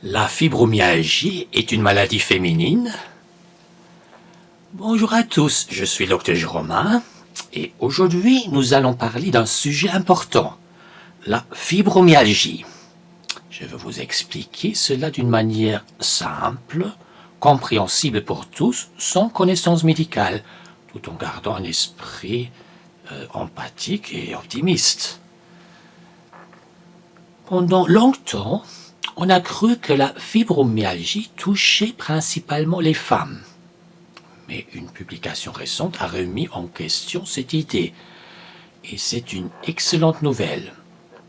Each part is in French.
La fibromyalgie est une maladie féminine. Bonjour à tous, je suis Dr Romain et aujourd'hui nous allons parler d'un sujet important, la fibromyalgie. Je vais vous expliquer cela d'une manière simple, compréhensible pour tous, sans connaissance médicale, tout en gardant un esprit empathique et optimiste. Pendant longtemps, on a cru que la fibromyalgie touchait principalement les femmes. Mais une publication récente a remis en question cette idée. Et c'est une excellente nouvelle.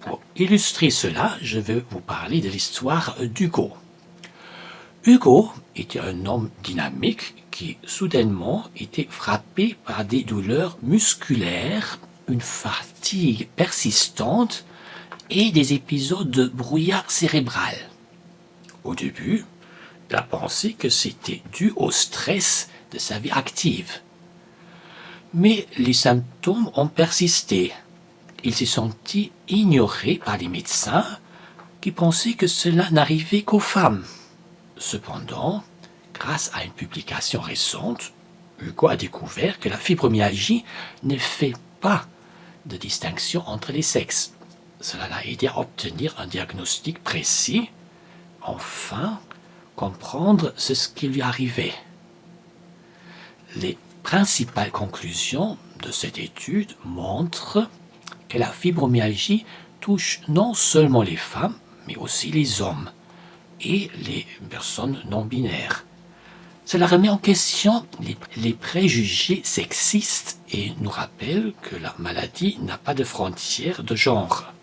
Pour illustrer cela, je vais vous parler de l'histoire d'Hugo. Hugo était un homme dynamique qui soudainement était frappé par des douleurs musculaires, une fatigue persistante et des épisodes de brouillard cérébral. Au début, il a pensé que c'était dû au stress de sa vie active. Mais les symptômes ont persisté. Il s'est senti ignoré par les médecins qui pensaient que cela n'arrivait qu'aux femmes. Cependant, grâce à une publication récente, Hugo a découvert que la fibromyalgie ne fait pas de distinction entre les sexes. Cela l'a aidé à obtenir un diagnostic précis, enfin comprendre ce qui lui arrivait. Les principales conclusions de cette étude montrent que la fibromyalgie touche non seulement les femmes, mais aussi les hommes et les personnes non binaires. Cela remet en question les préjugés sexistes et nous rappelle que la maladie n'a pas de frontières de genre.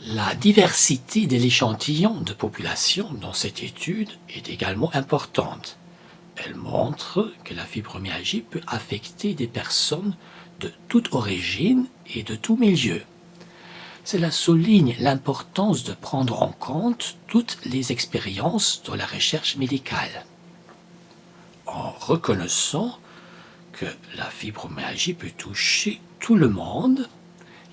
La diversité de l'échantillon de population dans cette étude est également importante. Elle montre que la fibromyalgie peut affecter des personnes de toute origine et de tout milieu. Cela souligne l'importance de prendre en compte toutes les expériences dans la recherche médicale. En reconnaissant que la fibromyalgie peut toucher tout le monde,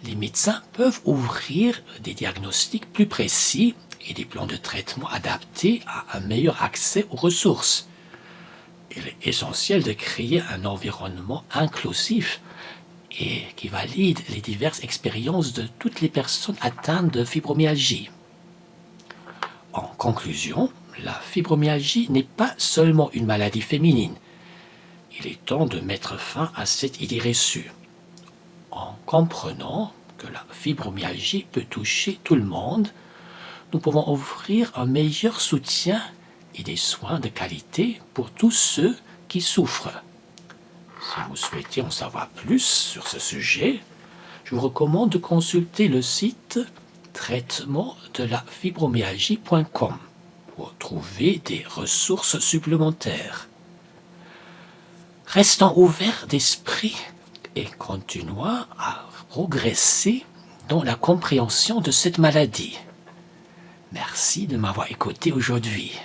les médecins peuvent ouvrir des diagnostics plus précis et des plans de traitement adaptés à un meilleur accès aux ressources. Il est essentiel de créer un environnement inclusif et qui valide les diverses expériences de toutes les personnes atteintes de fibromyalgie. En conclusion, la fibromyalgie n'est pas seulement une maladie féminine. Il est temps de mettre fin à cette idée reçue. En comprenant que la fibromyalgie peut toucher tout le monde, nous pouvons offrir un meilleur soutien et des soins de qualité pour tous ceux qui souffrent. Si vous souhaitez en savoir plus sur ce sujet, je vous recommande de consulter le site traitementdelafibromyalgie.com pour trouver des ressources supplémentaires. Restons ouverts d'esprit et continuons à progresser dans la compréhension de cette maladie. Merci de m'avoir écouté aujourd'hui.